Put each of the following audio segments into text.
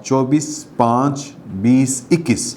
24/5/2021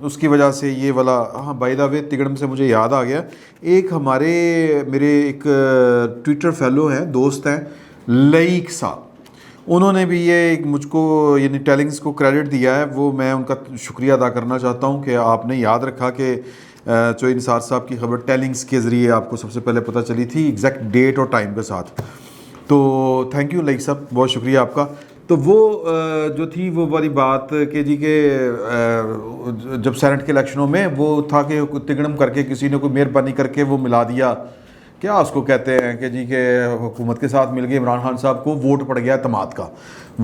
اس کی وجہ سے یہ والا ہاں بائی دا وے تگڑم سے مجھے یاد آ گیا، ایک میرے ایک ٹویٹر فیلو ہیں، دوست ہیں لئیک صاحب، انہوں نے بھی یہ مجھ کو یعنی ٹیلنگز کو کریڈٹ دیا ہے، وہ میں ان کا شکریہ ادا کرنا چاہتا ہوں کہ آپ نے یاد رکھا کہ چوئی نثار صاحب کی خبر ٹیلنگز کے ذریعے آپ کو سب سے پہلے پتہ چلی تھی ایگزیکٹ ڈیٹ اور ٹائم کے ساتھ، تو تھینک یو لئیک صاحب، بہت شکریہ آپ کا۔ تو وہ جو تھی وہ والی بات کہ جی کہ جب سینٹ کے الیکشنوں میں وہ تھا کہ تگڑم کر کے کسی نے کوئی مہربانی کر کے وہ ملا دیا، کیا اس کو کہتے ہیں کہ جی کہ حکومت کے ساتھ مل گئے، عمران خان صاحب کو ووٹ پڑ گیا اعتماد کا،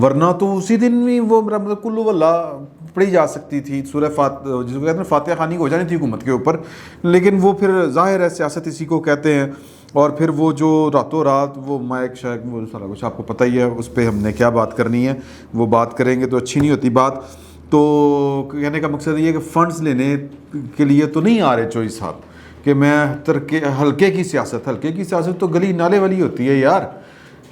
ورنہ تو اسی دن بھی وہ مطلب کلو واللہ پڑھی جا سکتی تھی، سورہ جس کو کہتے ہیں فاتحہ خوانی ہو جانی تھی حکومت کے اوپر، لیکن وہ پھر ظاہر ہے سیاست اسی کو کہتے ہیں، اور پھر وہ جو راتوں رات وہ مائک شائک وہ سارا کچھ آپ کو پتہ ہی ہے، اس پہ ہم نے کیا بات کرنی ہے، وہ بات کریں گے تو اچھی نہیں ہوتی بات۔ تو کہنے کا مقصد یہ ہے کہ فنڈز لینے کے لیے تو نہیں آ رہے چوئی صاحب کہ میں ہلکے کی سیاست تو گلی نالے والی ہوتی ہے یار،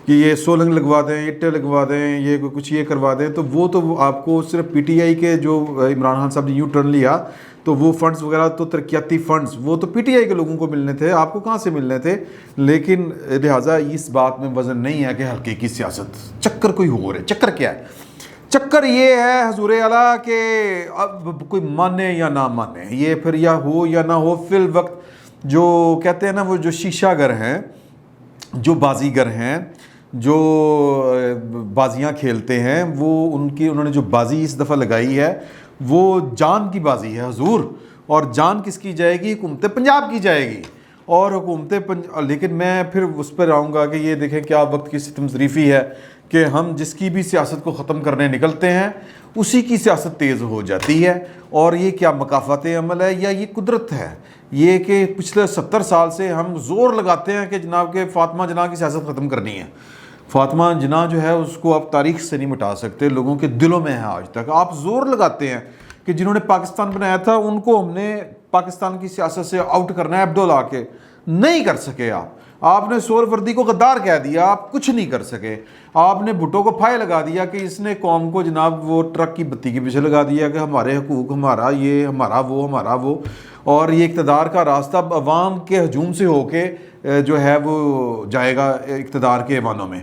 کہ یہ سولنگ لگوا دیں، اٹے لگوا دیں، یہ کچھ یہ کروا دیں، تو وہ تو آپ کو صرف پی ٹی آئی کے جو عمران خان صاحب نے یو ٹرن لیا تو وہ فنڈز وغیرہ تو ترقیاتی فنڈز وہ تو پی ٹی آئی کے لوگوں کو ملنے تھے، آپ کو کہاں سے ملنے تھے، لیکن لہٰذا اس بات میں وزن نہیں ہے کہ ہلکے کی سیاست، چکر کوئی ہو رہے، چکر کیا ہے؟ چکر یہ ہے حضور اعلیٰ کہ اب کوئی مانے یا نہ مانے، یہ پھر یا ہو یا نہ ہو، فی الوقت جو کہتے ہیں نا وہ جو شیشہ گر ہیں، جو بازیگر ہیں، جو بازیاں کھیلتے ہیں، وہ انہوں نے جو بازی اس دفعہ لگائی ہے وہ جان کی بازی ہے حضور، اور جان کس کی جائے گی؟ حکومت پنجاب کی جائے گی، اور لیکن میں پھر اس پر آؤں گا کہ یہ دیکھیں کیا وقت کی ستم ظریفی ہے کہ ہم جس کی بھی سیاست کو ختم کرنے نکلتے ہیں اسی کی سیاست تیز ہو جاتی ہے، اور یہ کیا مکافات عمل ہے یا یہ قدرت ہے؟ یہ کہ پچھلے 70 سال سے ہم زور لگاتے ہیں کہ جناب کہ فاطمہ جناح کی سیاست ختم کرنی ہے، فاطمہ جناح جو ہے اس کو آپ تاریخ سے نہیں مٹا سکتے، لوگوں کے دلوں میں ہے آج تک، آپ زور لگاتے ہیں کہ جنہوں نے پاکستان بنایا تھا ان کو ہم نے پاکستان کی سیاست سے آؤٹ کرنا ہے، ایبڈو لا کے نہیں کر سکے، آپ نے سور وردی کو غدار کہہ دیا، آپ کچھ نہیں کر سکے، آپ نے بھٹو کو پھائے لگا دیا کہ اس نے قوم کو جناب وہ ٹرک کی بتی کے پیچھے لگا دیا کہ ہمارے حقوق، ہمارا یہ، ہمارا وہ، اور یہ اقتدار کا راستہ عوام کے ہجوم سے ہو کے جو ہے وہ جائے گا اقتدار کے ایوانوں میں،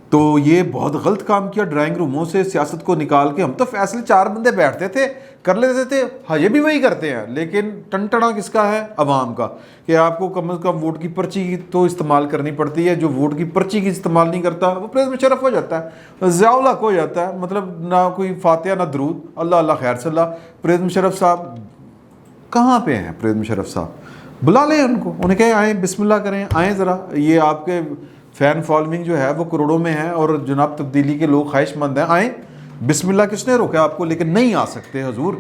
تو یہ بہت غلط کام کیا، ڈرائنگ روموں سے سیاست کو نکال کے، ہم تو فیصلے 4 بندے بیٹھتے تھے کر لیتے تھے، یہ بھی وہی کرتے ہیں، لیکن ٹنٹنا کس کا ہے؟ عوام کا، کہ آپ کو کم از کم ووٹ کی پرچی تو استعمال کرنی پڑتی ہے، جو ووٹ کی پرچی کی استعمال نہیں کرتا وہ پریز مشرف ہو جاتا ہے، ضیاء الحق ہو جاتا ہے، مطلب نہ کوئی فاتحہ نہ درود، اللہ خیر صلی اللہ۔ پریز مشرف صاحب کہاں پہ ہیں؟ پریز مشرف صاحب بلا لیں ان کو، انہیں کہیں آئیں بسم اللہ کریں، آئیں ذرا، یہ آپ کے فین فالوئنگ جو ہے وہ کروڑوں میں ہے، اور جناب تبدیلی کے لوگ خواہش مند ہیں، آئیں بسم اللہ، کس نے روکا آپ کو؟ لیکن نہیں آ سکتے حضور۔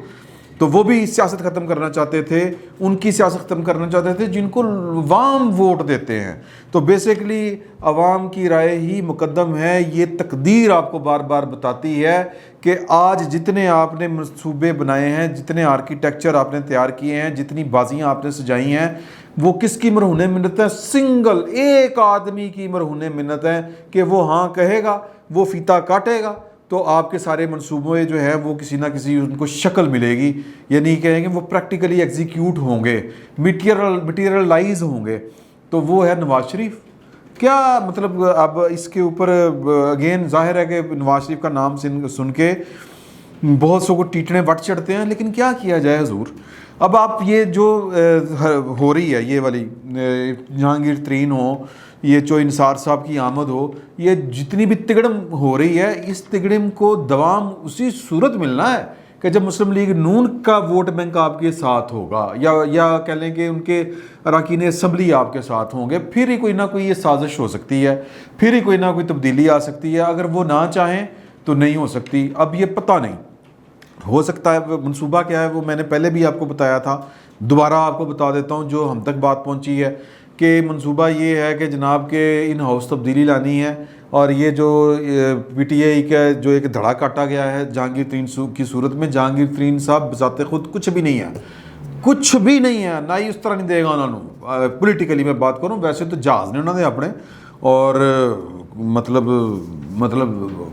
تو وہ بھی سیاست ختم کرنا چاہتے تھے، ان کی سیاست ختم کرنا چاہتے تھے جن کو عوام ووٹ دیتے ہیں، تو بیسیکلی عوام کی رائے ہی مقدم ہے، یہ تقدیر آپ کو بار بار بتاتی ہے کہ آج جتنے آپ نے منصوبے بنائے ہیں، جتنے آرکیٹیکچر آپ نے تیار کیے ہیں، جتنی بازیاں آپ نے سجائی ہیں، وہ کس کی مرہون منت ہے؟ سنگل ایک آدمی کی مرہون منت ہے کہ وہ ہاں کہے گا، وہ فیتا کاٹے گا، تو آپ کے سارے منصوبے جو ہیں وہ کسی نہ کسی ان کو شکل ملے گی، یعنی کہیں گے وہ پریکٹیکلی ایگزیکیوٹ ہوں گے، میٹیریلائز ہوں گے، تو وہ ہے نواز شریف۔ کیا مطلب اب اس کے اوپر اگین ظاہر ہے کہ نواز شریف کا نام سن کے بہت سو کو ٹیٹنے وٹ چڑھتے ہیں، لیکن کیا کیا جائے حضور؟ اب آپ یہ جو ہو رہی ہے یہ والی جہانگیر ترین ہو، یہ چوئی نثار صاحب کی آمد ہو، یہ جتنی بھی تگڑم ہو رہی ہے، اس تگڑم کو دوام اسی صورت ملنا ہے کہ جب مسلم لیگ نون کا ووٹ بینک آپ کے ساتھ ہوگا، یا کہہ لیں کہ ان کے اراکین اسمبلی آپ کے ساتھ ہوں گے، پھر ہی کوئی نہ کوئی یہ سازش ہو سکتی ہے، پھر ہی کوئی نہ کوئی تبدیلی آ سکتی ہے، اگر وہ نہ چاہیں تو نہیں ہو سکتی۔ اب یہ پتہ نہیں ہو سکتا ہے، منصوبہ کیا ہے وہ میں نے پہلے بھی آپ کو بتایا تھا، دوبارہ آپ کو بتا دیتا ہوں جو ہم تک بات پہنچی ہے، کہ منصوبہ یہ ہے کہ جناب کہ ان ہاؤس تبدیلی لانی ہے، اور یہ جو پی ٹی آئی کا جو ایک دھڑا کاٹا گیا ہے جہانگیر ترین کی صورت میں، جہانگیر ترین صاحب بذات خود کچھ بھی نہیں ہے، کچھ بھی نہیں ہے، نہ ہی اس طرح نہیں دے گا انہوں نے، پولیٹیکلی میں بات کروں، ویسے تو جہاز نے انہوں نے اپنے، اور مطلب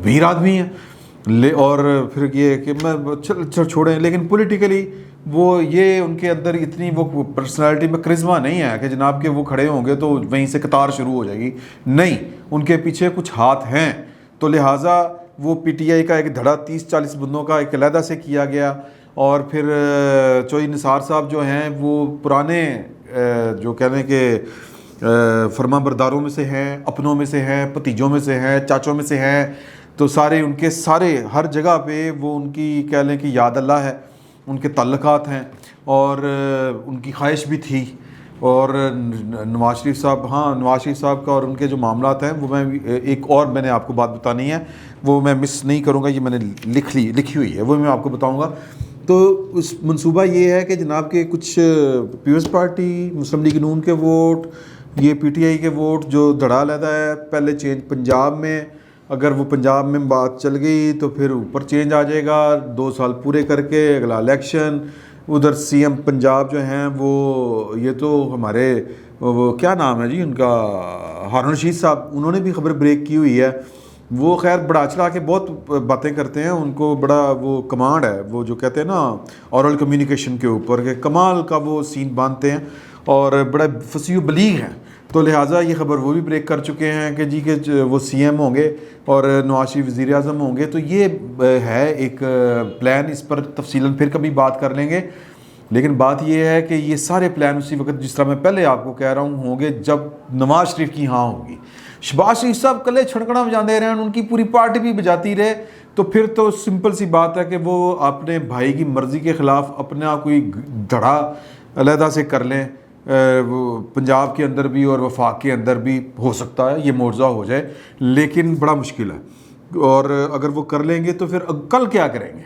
ویر آدمی ہیں، اور پھر یہ کہ میں چھوڑیں، لیکن پولیٹیکلی وہ یہ ان کے اندر اتنی وہ پرسنالٹی میں کرزما نہیں ہے کہ جناب کہ وہ کھڑے ہوں گے تو وہیں سے قطار شروع ہو جائے گی. نہیں, ان کے پیچھے کچھ ہاتھ ہیں. تو لہٰذا وہ پی ٹی آئی کا ایک دھڑا 30-40 بندوں کا ایک علیحدہ سے کیا گیا. اور پھر چوئی نثار صاحب جو ہیں وہ پرانے جو کہہ لیں کہ فرما برداروں میں سے ہیں, اپنوں میں سے ہیں, بھتیجوں میں سے ہیں, چاچوں میں سے ہیں. تو سارے ان کے سارے ہر جگہ پہ وہ ان کی کہہ لیں کہ یاد اللہ ہے, ان کے تعلقات ہیں اور ان کی خواہش بھی تھی. اور نواز شریف صاحب, ہاں نواز شریف صاحب کا اور ان کے جو معاملات ہیں وہ میں ایک اور میں نے آپ کو بات بتانی ہے, وہ میں مس نہیں کروں گا, یہ میں نے لکھی ہوئی ہے, وہ میں آپ کو بتاؤں گا. تو اس منصوبہ یہ ہے کہ جناب کے کچھ پیپلز پارٹی, مسلم لیگ نون کے ووٹ, یہ پی ٹی آئی کے ووٹ جو دھڑا لیتا ہے پہلے چینج پنجاب میں, اگر وہ پنجاب میں بات چل گئی تو پھر اوپر چینج آ جائے گا 2 سال پورے کر کے, اگلا الیکشن. ادھر سی ایم پنجاب جو ہیں وہ یہ تو ہمارے وہ کیا نام ہے جی ان کا, ہارون رشید صاحب, انہوں نے بھی خبر بریک کی ہوئی ہے. وہ خیر بڑا چڑھا کے بہت باتیں کرتے ہیں, ان کو بڑا وہ کمانڈ ہے, وہ جو کہتے ہیں نا اورل کمیونیکیشن کے اوپر, کہ کمال کا وہ سین باندھتے ہیں اور بڑا فصیح و بلیغ ہیں. تو لہٰذا یہ خبر وہ بھی بریک کر چکے ہیں کہ جی کہ وہ سی ایم ہوں گے اور نواز شریف وزیر اعظم ہوں گے. تو یہ ہے ایک پلان, اس پر تفصیلاً پھر کبھی بات کر لیں گے. لیکن بات یہ ہے کہ یہ سارے پلان اسی وقت, جس طرح میں پہلے آپ کو کہہ رہا ہوں, ہوں گے جب نواز شریف کی ہاں ہوگی. شہباز شریف صاحب کلے چھڑکنا بجاتے رہے, ان کی پوری پارٹی بھی بجاتی رہے, تو پھر تو سمپل سی بات ہے کہ وہ اپنے بھائی کی مرضی کے خلاف اپنا کوئی دھڑا علیحدہ سے کر لیں. پنجاب کے اندر بھی اور وفاق کے اندر بھی ہو سکتا ہے یہ معجزہ ہو جائے, لیکن بڑا مشکل ہے. اور اگر وہ کر لیں گے تو پھر کل کیا کریں گے,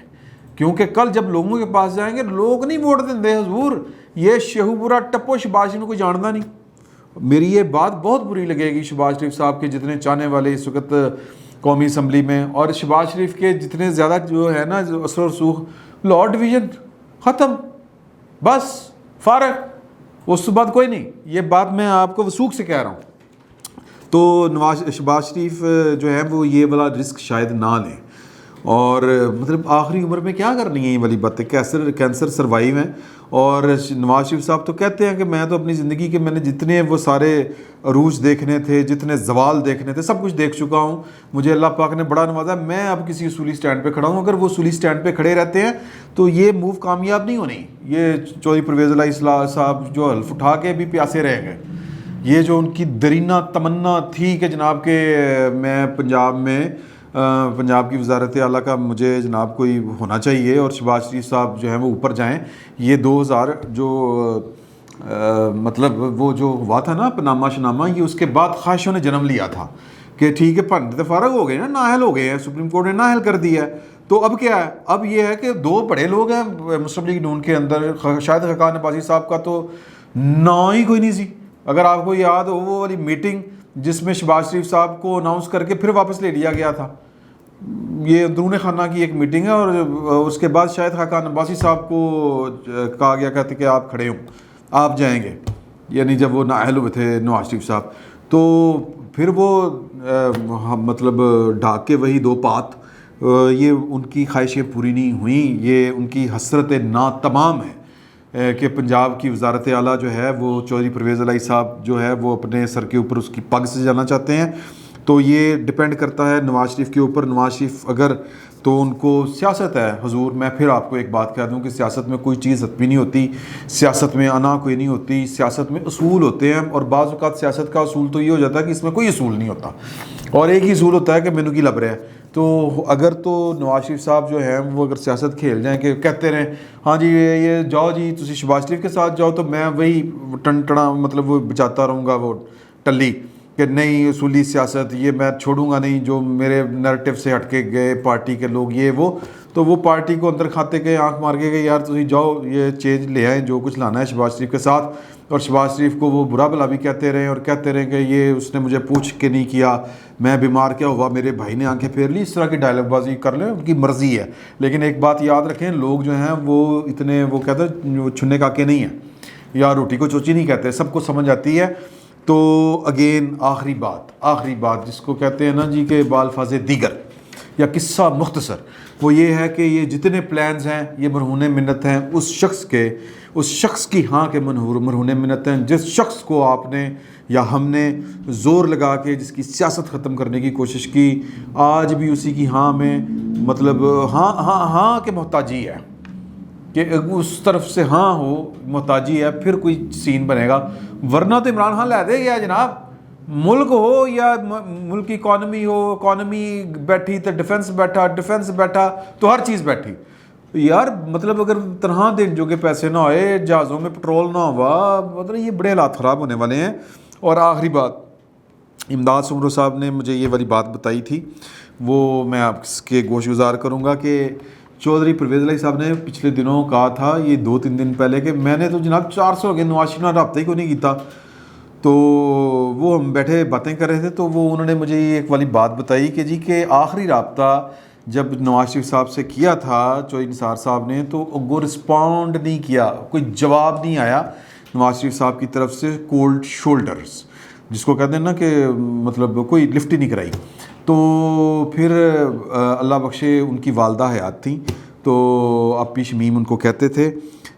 کیونکہ کل جب لوگوں کے پاس جائیں گے لوگ نہیں ووٹ دیں حضور. یہ شہو پورا ٹپو شہباز شریف کو کوئی جانتا نہیں. میری یہ بات بہت بری لگے گی شہباز شریف صاحب کے جتنے چاہنے والے اس وقت قومی اسمبلی میں, اور شہباز شریف کے جتنے زیادہ جو ہے نا جو اثر و رسوخ, لاہور ڈویژن ختم, بس فارغ, اس کے بعد کوئی نہیں. یہ بات میں آپ کو وثوق سے کہہ رہا ہوں. تو شہباز شریف جو ہے وہ یہ والا رسک شاید نہ لیں, اور مطلب آخری عمر میں کیا کرنی ہے یہ والی باتیں, کینسر سروائیو ہیں. اور نواز شریف صاحب تو کہتے ہیں کہ میں تو اپنی زندگی کے میں نے جتنے وہ سارے عروج دیکھنے تھے, جتنے زوال دیکھنے تھے, سب کچھ دیکھ چکا ہوں. مجھے اللہ پاک نے بڑا نوازا, میں اب کسی اصولی سٹینڈ پہ کھڑا ہوں. اگر وہ اصولی سٹینڈ پہ کھڑے رہتے ہیں تو یہ موو کامیاب نہیں ہونی. یہ چودھری پرویز الہی صاحب جو حلف اٹھا کے بھی پیاسے رہ گئے. یہ جو ان کی درینہ تمنا تھی کہ جناب کہ میں پنجاب کی وزارت اعلیٰ کا مجھے جناب کوئی ہونا چاہیے اور شہباز شریف صاحب جو ہیں وہ اوپر جائیں. یہ 2000 جو مطلب وہ جو ہوا تھا نا پنامہ شنامہ, یہ اس کے بعد خواہشوں نے جنم لیا تھا کہ ٹھیک ہے پنڈت فارغ ہو گئے نا, نااہل ہو گئے ہیں, سپریم کورٹ نے نااہل کر دیا ہے. تو اب کیا ہے, اب یہ ہے کہ 2 بڑے لوگ ہیں مسلم لیگ نون کے اندر. شاہد خاقان عباسی صاحب کا تو نام ہی کوئی نہیں سی. اگر آپ کو یاد ہو وہ والی میٹنگ جس میں شہباز شریف صاحب کو اناؤنس کر کے پھر واپس لے لیا گیا تھا, یہ اندرون خانہ کی ایک میٹنگ ہے, اور اس کے بعد شاہد خاقان عباسی صاحب کو کہا گیا کہتے کہ آپ کھڑے ہوں, آپ جائیں گے, یعنی جب وہ نااہل ہوئے تھے نواز شریف صاحب. تو پھر وہ مطلب ڈھاک کے وہی 2 پات, یہ ان کی خواہشیں پوری نہیں ہوئیں. یہ ان کی حسرت ناتمام ہے کہ پنجاب کی وزارت اعلیٰ جو ہے وہ چودھری پرویز الہی صاحب جو ہے وہ اپنے سر کے اوپر اس کی پگ سے جانا چاہتے ہیں. تو یہ ڈپینڈ کرتا ہے نواز شریف کے اوپر. نواز شریف اگر تو ان کو سیاست ہے حضور, میں پھر آپ کو ایک بات کہہ دوں کہ سیاست میں کوئی چیز حتمی نہیں ہوتی, سیاست میں انا کوئی نہیں ہوتی, سیاست میں اصول ہوتے ہیں. اور بعض اوقات سیاست کا اصول تو یہ ہو جاتا ہے کہ اس میں کوئی اصول نہیں ہوتا, اور ایک ہی اصول ہوتا ہے کہ مینو کی لب رہا ہے. تو اگر تو نواز شریف صاحب جو ہیں وہ اگر سیاست کھیل جائیں کہ کہتے رہیں ہاں جی یہ جاؤ جی تسی شہباز شریف کے ساتھ جاؤ, تو میں وہی ٹنٹنا مطلب وہ بچاتا رہوں گا وہ ٹلی کہ نہیں اصولی سیاست یہ میں چھوڑوں گا نہیں, جو میرے نیریٹو سے ہٹ کے گئے پارٹی کے لوگ یہ وہ, تو وہ پارٹی کو اندر کھاتے گئے آنکھ مار کے گئے یار تسی جاؤ یہ چینج لے آئیں جو کچھ لانا ہے شہباز شریف کے ساتھ. اور شہباز شریف کو وہ برا بھلا بھی کہتے رہے اور کہتے رہے کہ یہ اس نے مجھے پوچھ کے نہیں کیا, میں بیمار کیا ہوا, میرے بھائی نے آنکھیں پھیر لی, اس طرح کی ڈائلاگ بازی کر لیں, ان کی مرضی ہے. لیکن ایک بات یاد رکھیں, لوگ جو ہیں وہ اتنے وہ کہتے ہیں چھنے کاکے نہیں ہیں, یا روٹی کو چوچی نہیں کہتے, سب کو سمجھ آتی ہے. تو اگین آخری بات جس کو کہتے ہیں نا جی کہ بالفاظ دیگر, یا قصہ مختصر وہ یہ ہے کہ یہ جتنے پلانز ہیں یہ مرہون منت ہیں اس شخص کی ہاں کے مرہون منت ہیں جس شخص کو آپ نے یا ہم نے زور لگا کے جس کی سیاست ختم کرنے کی کوشش کی، آج بھی اسی کی ہاں میں مطلب ہاں کہ محتاجی ہے کہ اس طرف سے ہاں ہو، محتاجی ہے، پھر کوئی سین بنے گا، ورنہ تو عمران خان لے دے گیا جناب۔ ملک ہو یا ملک کی اکانومی بیٹھی تو ڈیفنس بیٹھا تو ہر چیز بیٹھی یار، مطلب اگر تنہا دن جو کہ پیسے نہ ہوئے، جہازوں میں پٹرول نہ ہوا، مطلب یہ بڑے حالات خراب ہونے والے ہیں۔ اور آخری بات، امداد سمرو صاحب نے مجھے یہ والی بات بتائی تھی، وہ میں آپ کے گوش گزار کروں گا کہ چودھری پرویز علیہ صاحب نے پچھلے دنوں کہا تھا، یہ 2-3 دن پہلے، کہ میں نے تو جناب 400 ہو گئے نواز شریف رابطہ ہی کو نہیں کیتا، تو وہ ہم بیٹھے باتیں کر رہے تھے تو وہ انہوں نے مجھے یہ ایک والی بات بتائی کہ جی کہ آخری رابطہ جب نواز شریف صاحب سے کیا تھا چودھری نثار صاحب نے، تو وہ رسپونڈ نہیں کیا، کوئی جواب نہیں آیا نواز شریف صاحب کی طرف سے، کولڈ شولڈرز جس کو کہتے ہیں نا کہ مطلب کوئی لفٹ ہی نہیں کرائی۔ تو پھر اللہ بخشے ان کی والدہ حیات تھیں، تو اپی شمیم ان کو کہتے تھے،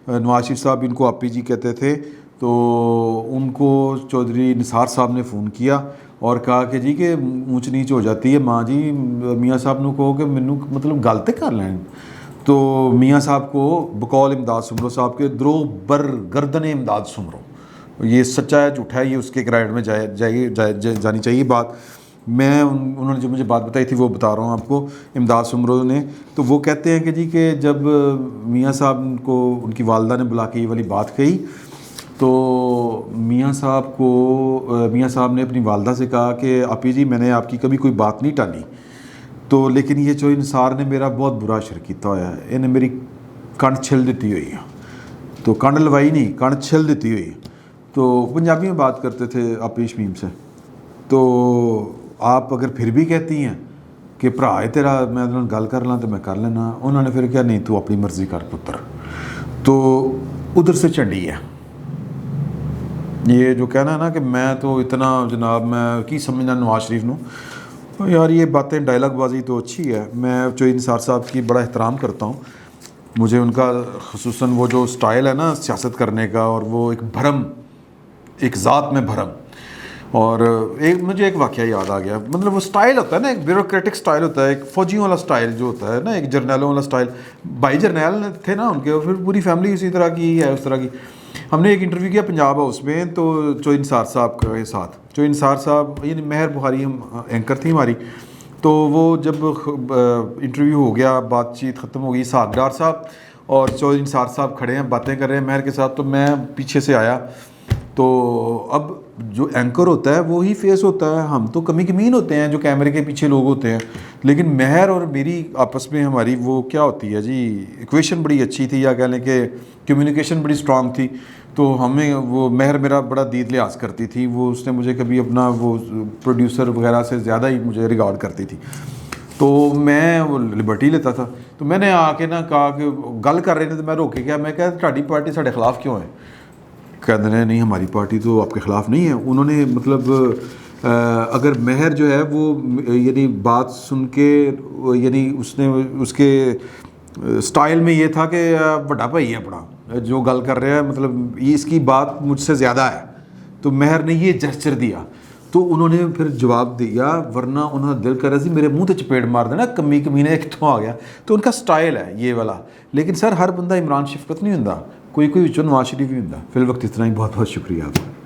نواز شریف صاحب ان کو اپی جی کہتے تھے، تو ان کو چودھری نثار صاحب نے فون کیا اور کہا کہ جی کہ اونچ نیچ ہو جاتی ہے ماں جی، میاں صاحب نے کہو کہ مینوں مطلب گل تے کر لین۔ تو میاں صاحب کو بقول امداد سمرو صاحب کے درو بر گردن امداد سمرو، یہ سچا ہے جھوٹا ہے یہ اس کے کریڈٹ میں جانی چاہیے بات۔ میں انہوں نے جو مجھے بات بتائی تھی وہ بتا رہا ہوں آپ کو، امداد سمرو نے، تو وہ کہتے ہیں کہ جی کہ جب میاں صاحب کو ان کی والدہ نے بلا کے یہ والی بات کہی تو میاں صاحب نے اپنی والدہ سے کہا کہ اپی جی میں نے آپ کی کبھی کوئی بات نہیں ٹالی، تو لیکن یہ چودھری نثار نے میرا بہت برا اشر کیتا ہوا ہے، انہیں میری کنڈ چھل دیتی ہوئی ہے، تو کنڈ لوائی نہیں، کنڈ چھل دیتی ہوئی۔ تو پنجابی میں بات کرتے تھے اپی شمیم سے، تو آپ اگر پھر بھی کہتی ہیں کہ بھرا ہے تیرا، میں گل کر لاں تو میں کر لینا، انہوں نے پھر کیا نہیں تو اپنی مرضی کر پتر، تو ادھر سے چنڈی ہے یہ جو کہنا ہے نا کہ میں تو اتنا جناب میں کی سمجھنا نواز شریف نو، یار یہ باتیں ڈائلاگ بازی تو اچھی ہے، میں چودھری نثار صاحب کی بڑا احترام کرتا ہوں، مجھے ان کا خصوصاً وہ جو سٹائل ہے نا سیاست کرنے کا، اور وہ ایک بھرم، ایک ذات میں بھرم، اور مجھے ایک واقعہ یاد آ گیا، مطلب وہ سٹائل ہوتا ہے نا، ایک بیوروکریٹک سٹائل ہوتا ہے، ایک فوجیوں والا سٹائل جو ہوتا ہے نا، ایک جرنیلوں والا سٹائل، بھائی جرنیل تھے نا ان کے، اور پھر پوری فیملی اسی طرح کی ہے، اس طرح کی۔ ہم نے ایک انٹرویو کیا پنجاب ہاؤس میں، تو چودھری نثار صاحب کے ساتھ، چودھری نثار صاحب یعنی مہر بخاری اینکر تھی ہماری، تو وہ جب انٹرویو ہو گیا، بات چیت ختم ہو گئی، اسحاق ڈار صاحب اور چودھری نثار صاحب کھڑے ہیں باتیں کر رہے ہیں مہر کے ساتھ، تو میں پیچھے سے آیا، تو اب جو اینکر ہوتا ہے وہی فیس ہوتا ہے، ہم تو کمی کمین ہوتے ہیں جو کیمرے کے پیچھے لوگ ہوتے ہیں، لیکن مہر اور میری آپس میں ہماری وہ کیا ہوتی ہے جی، ایکویشن بڑی اچھی تھی، یا کہہ لیں کہ کمیونیکیشن بڑی اسٹرانگ تھی، تو ہمیں وہ مہر میرا بڑا دید لحاظ کرتی تھی، وہ اس نے مجھے کبھی اپنا وہ پروڈیوسر وغیرہ سے زیادہ ہی مجھے ریگارڈ کرتی تھی، تو میں وہ لبرٹی لیتا تھا، تو میں نے آ کے نا کہا کہ گل کر رہے تھے تو میں روکے گیا، میں کہا تہاڈی پارٹی ساڈے خلاف کیوں ہے؟ کہتے ہیں نہیں ہماری پارٹی تو آپ کے خلاف نہیں ہے۔ انہوں نے مطلب اگر مہر جو ہے وہ یعنی بات سن کے یعنی اس نے اس کے سٹائل میں یہ تھا کہ بڑا بھائی ہے اپنا جو گل کر رہا ہے، مطلب یہ اس کی بات مجھ سے زیادہ ہے، تو مہر نے یہ جسچر دیا، تو انہوں نے پھر جواب دیا، ورنہ انہوں نے دل کر رہا سی میرے منہ تے چپیڑ مار دینا، کمی کمینے ایک تو آ گیا، تو ان کا سٹائل ہے یہ والا۔ لیکن سر ہر بندہ عمران شفقت نہیں ہوندا، کوئی وچوں نواز شریف بھی ہوندا۔ فی الوقت اتنا ہی، بہت بہت شکریہ آپ کا۔